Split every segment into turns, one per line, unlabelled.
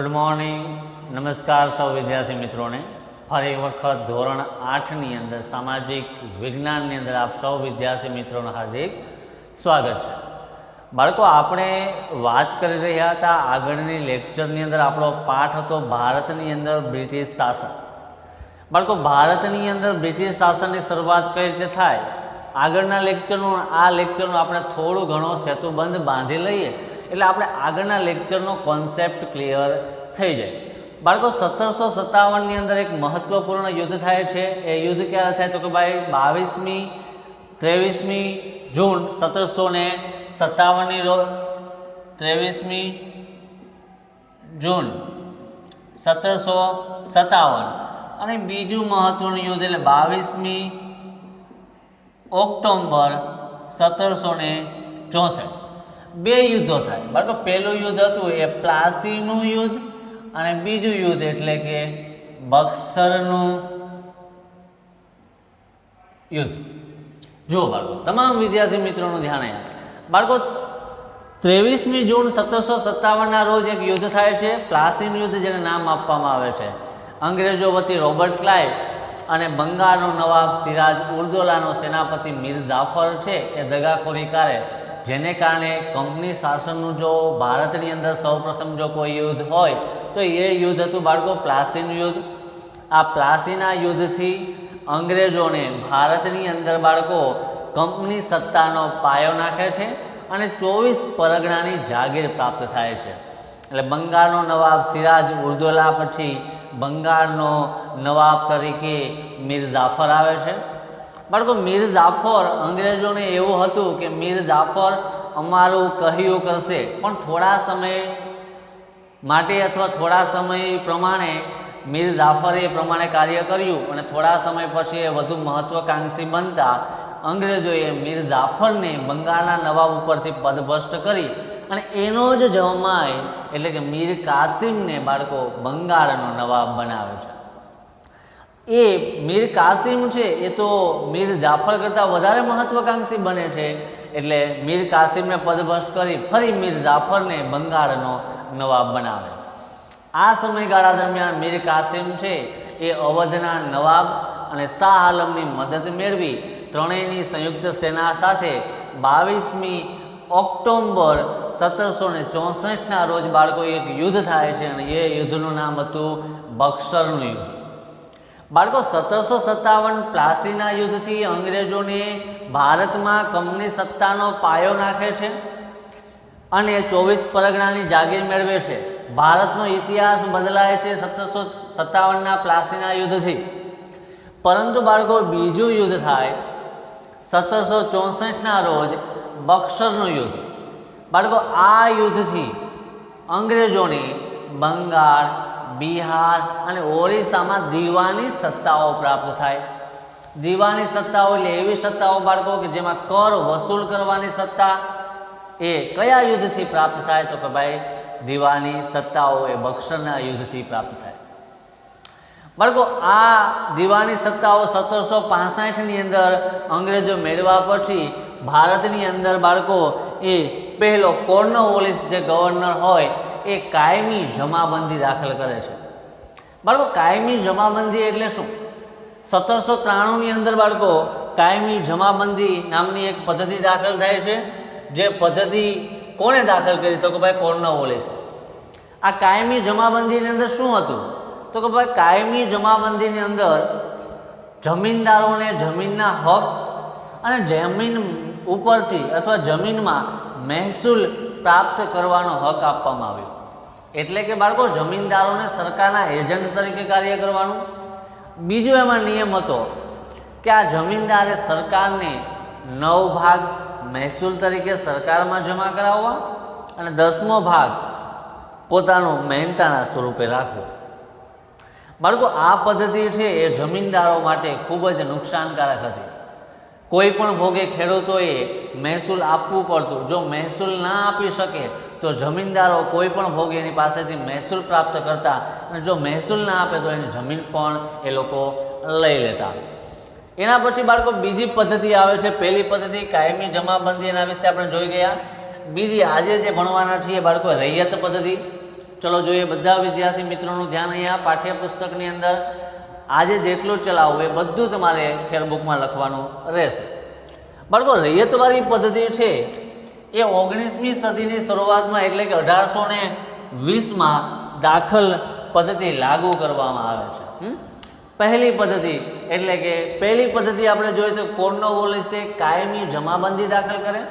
Good morning. नमस्कार सौ विद्यार्थी मित्रों ने फरी वखत धोरण 8 अंदर सामाजिक विज्ञान अंदर आप सौ विद्यार्थी मित्रों हार्दिक स्वागत है। बाळको आपणे बात करी रह्या हता आगळनी लेक्चरनी अंदर आपणो पाठ हतो भारतनी अंदर ब्रिटिश शासन। बाळको भारतनी अंदर ब्रिटिश शासननी शरूआत कई रीते थाय आगळना लेक्चरनुं आ लेक्चरनुं आपणे थोडुं घणो सेतुबंध बांधी लईए એટલે આપણે આગળના લેક્ચરનો કોન્સેપ્ટ ક્લિયર થઈ જાય। બાળકો 1757ની અંદર એક મહત્વપૂર્ણ યુદ્ધ થાય છે। એ યુદ્ધ ક્યારે થાય તો કે ભાઈ 22મી 23મી જૂન 1757ની રોજ 23મી જૂન 1757 અને બીજું મહત્વનું યુદ્ધ એટલે 22મી ઓક્ટોબર 1764 બે યુદ્ધો થાય। બાળકો પહેલું યુદ્ધ હતું એ પ્લાસીનું યુદ્ધ અને બીજું યુદ્ધ એટલે કે બક્સરનું યુદ્ધ। જો બાળકો તમામ વિદ્યાર્થી મિત્રોનું ધ્યાન આપ્યા। બાળકો 23મી જૂન 1757ના રોજ એક યુદ્ધ થાય છે પ્લાસીનું યુદ્ધ, જેને નામ આપવામાં આવે છે। અંગ્રેજો વતી રોબર્ટ ક્લાઇવ અને બંગાળનો નવાબ સિરાજ ઉર્દોલાનો સેનાપતિ મીર જાફર છે એ દગાખોરી કરે, જેને કારણે કંપની શાસનનું जो भारतनी अंदर सौप्रथम जो कोई युद्ध होय तो ये युद्ध हतुं बाळको प्लासीनुं युद्ध। आ प्लासीना युद्धथी अंग्रेजोने भारतनी अंदर बाळको कंपनी सत्तानो पायो नाखे छे अने 24 परगणानी जागीर प्राप्त थाय छे। एटले बंगाळनो नवाब सिराज उर्दोला पछी बंगाळनो नवाब तरीके मीर जाफर आवे छे। बाळको मीर जाफर अंग्रेजों ने एवं हतुं कि मीर जाफर अमारू कह्युं करशे, पण थोड़ा समय माटे अथवा थोड़ा समय प्रमाणे मीर जाफरे ए प्रमाणे कार्य कर्युं अने थोड़ा समय पछी ए वधु महत्वाकांक्षी बनता अंग्रेजोए मीर जाफरने बंगाळना नवाब उपरथी पदभ्रष्ट करी अने एनो ज जमाई एटले के मीर कासिમને बाळको बंगाळनो नवाब बनावे छे। ए मीर कासिम है ये तो मीर जाफर करता वधारे महत्वाकांक्षी बने छे, एटले मीर कासिम ने पदभ्रष्ट करी फरी मीर जाफर ने बंगाळनो नवाब बनावे। आ समयगाळा दरमियान मीर कासिम है ये अवधना नवाब अने शाह आलमनी मदद मेळवी त्रणेयनी संयुक्त सेना साथे 22મી ऑक्टोबर 1764 रोज बाळको एक युद्ध थाय छे अने ये युद्धनुं नाम हतुं बक्सरनुं युद्ध। बाळको 1757 प्लासीना युद्धथी अंग्रेजोने भारत में कंपनी सत्तानो पायो नाखे छे अने 24 परगणानी जागीर मेळवे छे। भारतनो इतिहास बदलाय छे 1757 प्लासीना युद्धथी, परंतु बाळको बीजुं युद्ध थाय 1764 रोज बक्सरनुं युद्ध। बाळको आ युद्धथी अंग्रेजोने बंगाळ बिहार और ओडिशा में दीवानी सत्ताओं प्राप्त थाय। दीवानी सत्ताओं एटले एवी सत्ताओं बाळको कि जेमां कर वसूल करवानी सत्ता ए कया युद्ध थी प्राप्त थाय तो कि भाई दीवानी सत्ताओं ए बक्सरना युद्ध थी प्राप्त थाय। बाळको आ दीवानी सत्ताओं 1765 अंदर अंग्रेजो मेळवा पछी भारतनी अंदर बाळको ए पहेलो कॉर्नवालिस जे गवर्नर होय ए कायमी जमाबंदी दाखल करे छे। बाळको कायमी जमाबंदी एटले शुं? 1793 अंदर बाळको कायमी जमाबंदी नामनी एक पद्धति दाखल थाय छे। जे पद्धति कोणे दाखल करी तो कि भाई कॉर्नवालिस। आ कायमी जमाबंदीनी अंदर शुं हतुं तो कि भाई कायमी जमाबंदीनी अंदर जमीनदारोने जमीनना हक अने जमीन उपरथी अथवा जमीनमां महसूल प्राप्त करवानो हक आपवामां आव्यो। एटले के बाळको जमीनदारोने सरकारना एजंट तरीके कार्य करवानुं। बीजो एमां नियम हतो कि आ जमीनदारे सरकारने 9 भाग महसूल तरीके सरकारमां जमा कराववा अने 10मो भाग पोतानो मेहनताना स्वरूपे राखवो। बाळको आ पद्धति छे ए जमीनदारो माटे खूब ज नुकसानकारक हती। कोईपण भोगे खेडूतोए महसूल आपवू पड़तुं। जो महसूल ना आपी शके तो जमीनदारो कोईपण भोगे एनी पासेथी महसूल प्राप्त करता अने जो महसूल ना आपे तो एनी जमीन पण ए लोको लई लेता। एना पछी बाळको बीजी पद्धति आवे छे। पहेली पद्धति कायमी जमाबंदी, एना विषे आपणे जोई गया। बीजी आजे जे भणवाना छीए बाळको रैयत पद्धति। ચલો જોઈએ બધા વિદ્યાર્થી મિત્રોનું ધ્યાન અહીંયા પાઠ્યપુસ્તકની અંદર આજે જેટલું ચલાવવું એ બધું તમારે ફેરબુકમાં લખવાનું રહેશે. બાળકો રૈયતવાળી પદ્ધતિ છે એ 19મી સદીની શરૂઆતમાં એટલે કે 1820માં દાખલ પદ્ધતિ લાગુ કરવામાં આવે છે. પહેલી પદ્ધતિ એટલે કે પહેલી પદ્ધતિ આપણે જોઈએ તો કોર્નવોલિસે કાયમી જમાબંધી દાખલ કરે.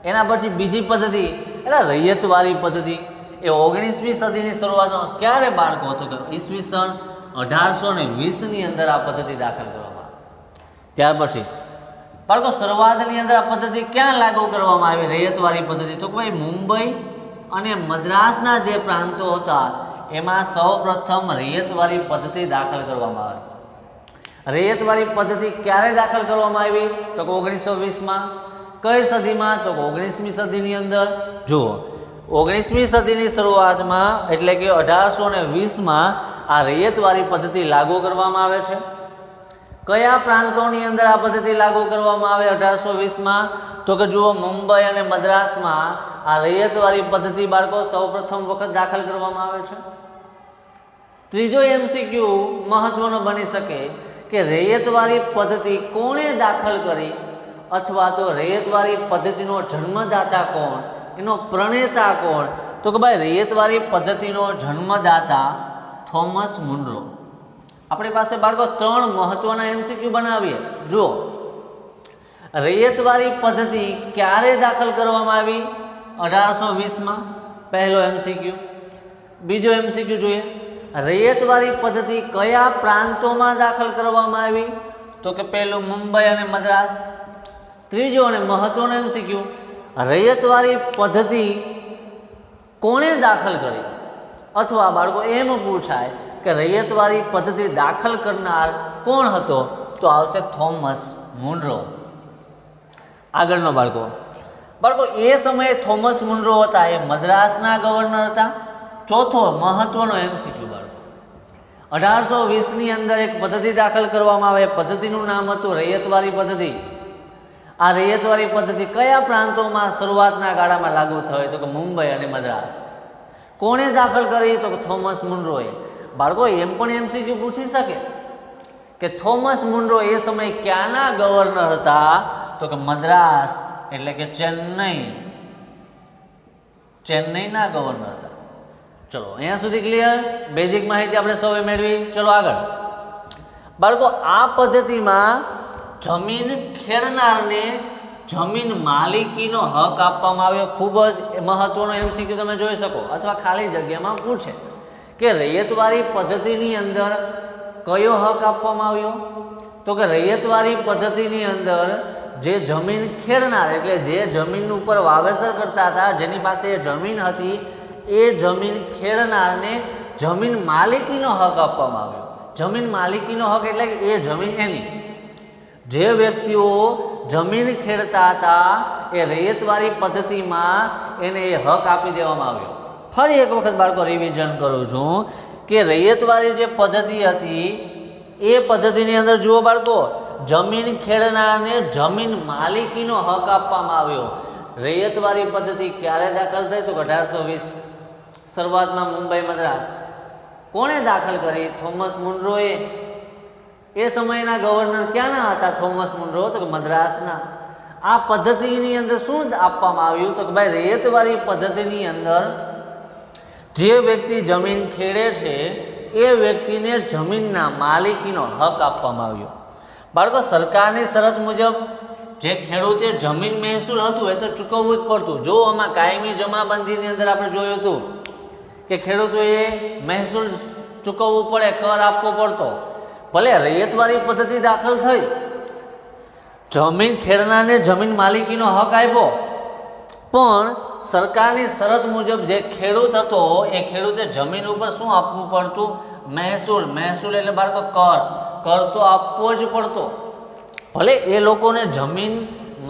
એના પછી બીજી પદ્ધતિ એટલે રૈયતવાળી પદ્ધતિ એ 19મી સદીની શરૂઆતમાં ક્યારે બાળકો હતો કે ઈસવીસન 1820ની અંદર આ પદ્ધતિ દાખલ કરવામાં આવી. ત્યાર પછી બાળકો શરૂઆતની અંદર આ પદ્ધતિ ક્યાં લાગુ કરવામાં આવી રૈયતવાળી પદ્ધતિ તો ભાઈ મુંબઈ અને મદ્રાસના જે પ્રાંતો હતા એમાં સૌપ્રથમ રૈયતવાળી પદ્ધતિ દાખલ કરવામાં આવી. રૈયતવાળી પદ્ધતિ ક્યારે દાખલ કરવામાં આવી તો 1920માં. કઈ સદીમાં તો 19મી સદીની અંદર. જુઓ 19મી સદીની શરૂઆતમાં એટલે કે 1820માં આ રૈયતવાળી પદ્ધતિ લાગુ કરવામાં આવે છે. કયા પ્રાંતોની અંદર આ પદ્ધતિ લાગુ કરવામાં આવે 1820માં તો કે જુઓ મુંબઈ અને મદ્રાસમાં આ રૈયતવાળી પદ્ધતિ બાળકો સૌપ્રથમ વખત દાખલ કરવામાં આવે છે. ત્રીજો MCQ મહત્વનો બની શકે કે રૈયતવાળી પદ્ધતિ કોણે દાખલ કરી અથવા તો રૈયતવાળી પદ્ધતિનો જન્મદાતા કોણ, એનો પ્રણેતા કોણ તો કે ભાઈ રૈયતવાળી પદ્ધતિનો જન્મદાતા થોમસ મુનરો. આપણી પાસે બાળકો 3 મહત્વના MCQ બનાવીએ. જુઓ રૈયતવાળી પદ્ધતિ ક્યારે દાખલ કરવામાં આવી 1820માં પહેલો MCQ. બીજો MCQ જોઈએ રૈયતવાળી પદ્ધતિ કયા પ્રાંતોમાં દાખલ કરવામાં આવી તો કે પહેલું મુંબઈ અને મદ્રાસ. ત્રીજો અને મહત્વનો MCQ રૈયતવાળી પદ્ધતિ કોણે દાખલ કરી અથવા બાળકો એમ પૂછાય કે રૈયતવાળી પદ્ધતિ દાખલ કરનાર કોણ હતો તો આવશે થોમસ મુનરો. આગળનો બાળકો એ સમયે થોમસ મુનરો હતા એ મદ્રાસના ગવર્નર હતા. ચોથો મહત્વનો MCQ બાળકો 1820ની અંદર એક પદ્ધતિ દાખલ કરવામાં આવે. પદ્ધતિનું નામ હતું રૈયતવાળી પદ્ધતિ. આ રૈયતવાળી પદ્ધતિ કયા પ્રાંતોમાં શરૂઆતના ગાળામાં લાગુ થઈ તો કે મુંબઈ અને મદ્રાસ. કોણે દાખલ કરી તો કે થોમસ મુનરોએ. બાળકો એમ પણ MCQ પૂછી શકે કે થોમસ મુનરો એ સમયે ક્યાંના ગવર્નર હતા તો કે મદ્રાસ એટલે કે ચેન્નઈના ગવર્નર હતા. ચલો અહીંયા સુધી ક્લિયર. બેઝિક માહિતી આપણે સૌએ મેળવી. ચલો આગળ બાળકો આ પદ્ધતિમાં જમીન ખેડનારને જમીન માલિકીનો હક આપવામાં આવ્યો. ખૂબ જ મહત્વનો MCQ તમે જોઈ શકો અથવા ખાલી જગ્યામાં પૂછે કે રૈયતવાળી પદ્ધતિની અંદર કયો હક આપવામાં આવ્યો તો કે રૈયતવાળી પદ્ધતિની અંદર જે જમીન ખેડનાર એટલે જે જમીન ઉપર વાવેતર કરતા હતા જેની પાસે જમીન હતી એ જમીન ખેડનારને જમીન માલિકીનો હક આપવામાં આવ્યો. જમીન માલિકીનો હક એટલે કે એ જમીન એની. જે વ્યક્તિઓ જમીન ખેડતા હતા એ રૈયતવાળી પદ્ધતિમાં એને એ હક આપી દેવામાં આવ્યો. ફરી એક વખત બાળકો રિવિઝન કરું છું કે રૈયતવાળી જે પદ્ધતિ હતી એ પદ્ધતિની અંદર જુઓ બાળકો જમીન ખેડનારને જમીન માલિકીનો હક આપવામાં આવ્યો. રૈયતવાળી પદ્ધતિ ક્યારે દાખલ થઈ તો 1820 શરૂઆતમાં મુંબઈ મદ્રાસ. કોણે દાખલ કરી થોમસ મુનરોએ. એ સમયના ગવર્નર ક્યાંના હતા થોમસ મુનરો તો કે મદ્રાસના. આ પદ્ધતિની અંદર શું આપવામાં આવ્યું તો કે ભાઈ રૈયતવાળી પદ્ધતિની અંદર જે વ્યક્તિ જમીન ખેડે છે એ વ્યક્તિને જમીનના માલિકીનો હક આપવામાં આવ્યો. બાળકો સરકારની શરત મુજબ જે ખેડૂતે જમીન મહેસૂલ હતું એ તો ચૂકવવું જ પડતું. જો આમાં કાયમી જમાબંધીની અંદર આપણે જોયું હતું કે ખેડૂતોએ મહેસૂલ ચૂકવવું પડે, કર આપવો પડતો. ભલે રૈયતવાળી પદ્ધતિ દાખલ થઈ, જમીન ખેડનારને જમીન માલિકીનો હક આપ્યો, પણ સરકારની શરત મુજબ જે ખેડૂત હતો એ ખેડૂતે જમીન ઉપર શું આપવું પડતું? મહેસૂલ. મહેસૂલ એટલે બાળકો કર તો આપવો જ પડતો. ભલે એ લોકોને જમીન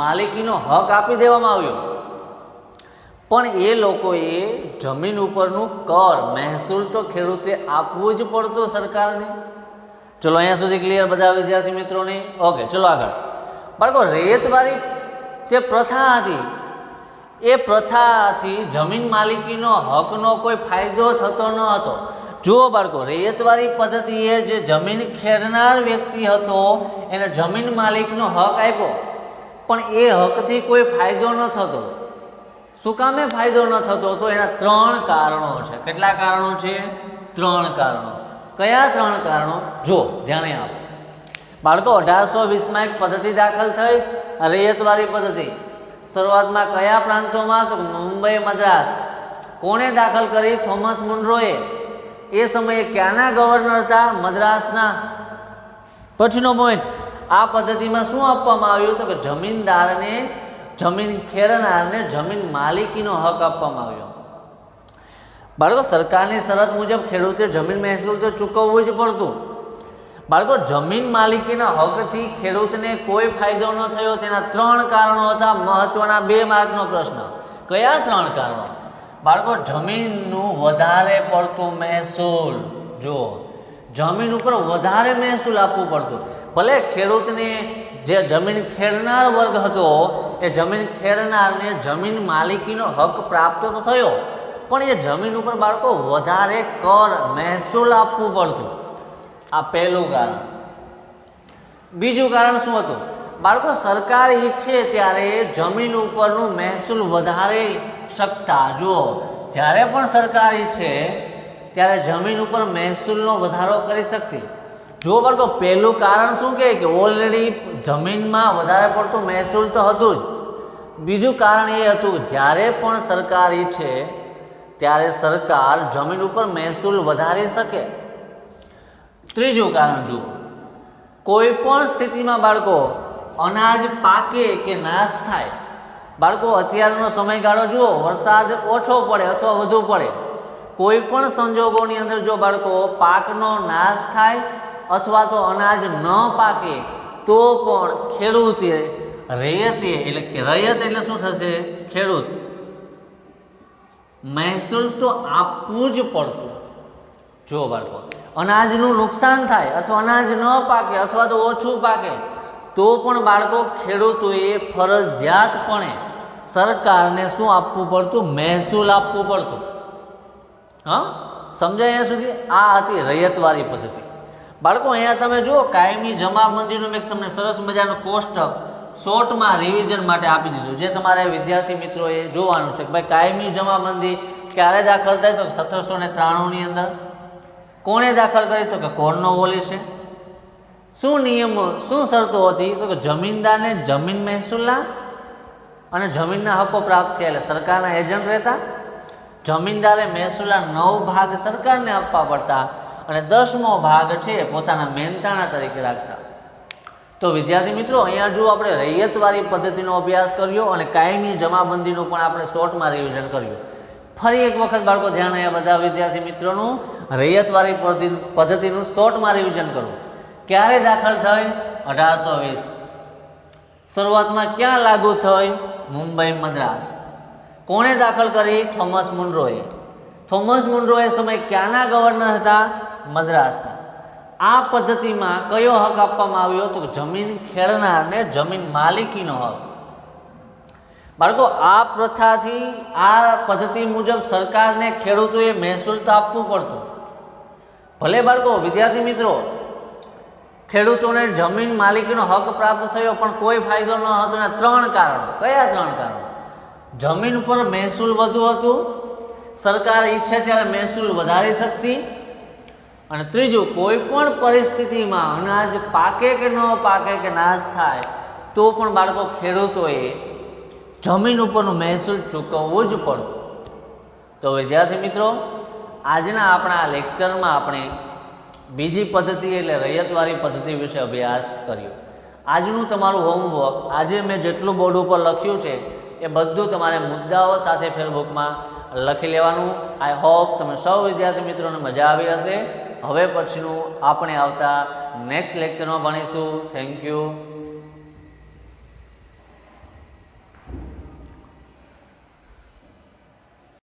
માલિકીનો હક આપી દેવામાં આવ્યો, પણ એ લોકોએ જમીન ઉપરનું કર મહેસૂલ તો ખેડૂતે આપવું જ પડતું સરકારને. ચલો અહીંયા સુધી ક્લિયર બધા વિદ્યાર્થી મિત્રોને? ઓકે, ચલો આગળ. બાળકો રૈયતવાળી જે પ્રથા હતી એ પ્રથાથી જમીન માલિકીનો હકનો કોઈ ફાયદો થતો ન હતો. જુઓ બાળકો, રૈયતવાળી પદ્ધતિએ જે જમીન ખેડનાર વ્યક્તિ હતો એને જમીન માલિકનો હક આપ્યો, પણ એ હકથી કોઈ ફાયદો ન થતો. શું કામે ફાયદો ન થતો હતો? એના 3 કારણો છે. કેટલા કારણો છે? 3 કારણો. કયા 3 કારણો? જો ધ્યાને આપો બાળકો. 1820માં એક પદ્ધતિ દાખલ થઈ, રૈયતવાળી પદ્ધતિ. શરૂઆતમાં કયા પ્રાંતોમાં? તો મુંબઈ, મદ્રાસ. કોણે દાખલ કરી? થોમસ મુનરોએ. એ સમયે ક્યાંના ગવર્નર હતા? મદ્રાસના. પછીનો પોઈન્ટ, આ પદ્ધતિમાં શું આપવામાં આવ્યું? તો કે જમીનદારને, જમીન ખેડનારને જમીન માલિકીનો હક આપવામાં આવ્યો. બાળકો, સરકારની શરત મુજબ ખેડૂતે જમીન મહેસૂલ તો ચૂકવવું જ પડતું. બાળકો, જમીન માલિકીના હકથી ખેડૂતને કોઈ ફાયદો ન થયો. તેના 3 કારણો હતા. મહત્વના 2 માર્કનો પ્રશ્ન. કયા 3 કારણો? બાળકો, જમીનનું વધારે પડતું મહેસૂલ. જો જમીન ઉપર વધારે મહેસૂલ આપવું પડતું. ભલે ખેડૂતને, જે જમીન ખેડનાર વર્ગ હતો, એ જમીન ખેડનારને જમીન માલિકીનો હક પ્રાપ્ત તો થયો, પણ એ જમીન ઉપર બાળકો વધારે કર, મહેસૂલ આપવું પડતું. આ પહેલું કારણ. બીજું કારણ શું હતું? બાળકો, સરકાર ઈચ્છે ત્યારે જમીન ઉપરનું મહેસૂલ વધારે શકતા. જુઓ, જ્યારે પણ સરકાર ઈચ્છે ત્યારે જમીન ઉપર મહેસૂલનો વધારો કરી શકતી. જો બાળકો, પહેલું કારણ શું કહે કે ઓલરેડી જમીનમાં વધારે પડતું મહેસૂલ તો હતું જ. બીજું કારણ એ હતું જ્યારે પણ સરકાર ઈચ્છે ત્યારે સરકાર જમીન ઉપર મહેસૂલ વધારી શકે. ત્રીજું કારણ જુઓ, કોઈ પણ સ્થિતિમાં બાળકો અનાજ પાકે કે નાશ થાય. બાળકો, અત્યારનો સમયગાળો જુઓ, વરસાદ ઓછો પડે અથવા વધુ પડે, કોઈ પણ સંજોગોની અંદર જો બાળકો પાકનો નાશ થાય અથવા તો અનાજ ન પાકે તો પણ ખેડૂતે, રૈયતે, એટલે કે રૈયત એટલે શું થશે? ખેડૂત. મહેસૂલ તો આપવું જ પડતું. જો બાળકો, અનાજનું નુકસાન થાય અથવા અનાજ ન પાકે અથવા તો ઓછું પાકે તો પણ બાળકો ખેડૂતોએ ફરજિયાતપણે સરકારને શું આપવું પડતું? મહેસૂલ આપવું પડતું. હા, સમજાય અહીંયા સુધી? આ હતી રૈયતવાળી પદ્ધતિ. બાળકો, અહીંયા તમે જુઓ, કાયમી જમાબંધીનું મેં તમને સરસ મજાનું કોષ્ટક શોર્ટમાં રિવિઝન માટે આપી દીધું, જે તમારે વિદ્યાર્થી મિત્રોએ જોવાનું છે કે ભાઈ કાયમી જમાબંધી ક્યારે દાખલ થાય? તો 1793ની અંદર. કોણે દાખલ કરી? તો કે કોર્નવોલિસે. શું નિયમો, શું શરતો હતી? તો કે જમીનદારને જમીન મહેસૂલના અને જમીનના હકો પ્રાપ્ત થયા, એટલે સરકારના એજન્ટ રહેતા. જમીનદારે મહેસૂલના 9 ભાગ સરકારને આપવા પડતા અને 10મો ભાગ છે પોતાના મહેનતાણા તરીકે રાખતા. તો વિદ્યાર્થી મિત્રો, અહીંયા જો આપણે રૈયતવાળી પદ્ધતિનો અભ્યાસ કર્યો અને કાયમી જમાબંધીનું પણ આપણે શોર્ટમાં રિવિઝન કર્યું. ફરી એક વખત બાળકો ધ્યાન અહીંયા બધા વિદ્યાર્થી મિત્રોનું રૈયતવાળી પદ્ધતિનું શોર્ટમાં રિવિઝન કરવું. ક્યારે દાખલ થઈ? 1820. શરૂઆતમાં ક્યાં લાગુ થઈ? મુંબઈ, મદ્રાસ. કોણે દાખલ કરી? થોમસ મુનરોએ. થોમસ મુનરોએ સમય ક્યાંના ગવર્નર હતા? મદ્રાસના. આ પદ્ધતિમાં કયો હક આપવામાં આવ્યો? તો જમીન ખેડનારને જમીન માલિકીનો હક. બાળકો, આ પ્રથાથી, આ પદ્ધતિ મુજબ સરકારને ખેડૂતોએ મહેસૂલ તો આપવું પડતું. ભલે બાળકો વિદ્યાર્થી મિત્રો ખેડૂતોને જમીન માલિકીનો હક પ્રાપ્ત થયો પણ કોઈ ફાયદો ન હતો. એના 3 કારણો. કયા 3 કારણો? જમીન ઉપર મહેસૂલ વધુ હતું, સરકાર ઈચ્છે ત્યારે મહેસૂલ વધારી શકતી, અને ત્રીજું, કોઈ પણ પરિસ્થિતિમાં અનાજ પાકે કે ન પાકે કે નાશ થાય તો પણ બાળકો ખેડૂતોએ જમીન ઉપરનું મહેસૂલ ચૂકવવું જ પડતું. તો વિદ્યાર્થી મિત્રો, આજના આપણા લેક્ચરમાં આપણે બીજી પદ્ધતિ એટલે રૈયતવાળી પદ્ધતિ વિશે અભ્યાસ કર્યો. આજનું તમારું હોમવર્ક, આજે મેં જેટલું બોર્ડ ઉપર લખ્યું છે એ બધું તમારે મુદ્દાઓ સાથે ફેરબુકમાં લખી લેવાનું. આઈ હોપ તમે સૌ વિદ્યાર્થી મિત્રોને મજા આવી હશે. હવે પછીનું આપણે આવતા નેક્સ્ટ લેક્ચરમાં ભણીશું. Thank you.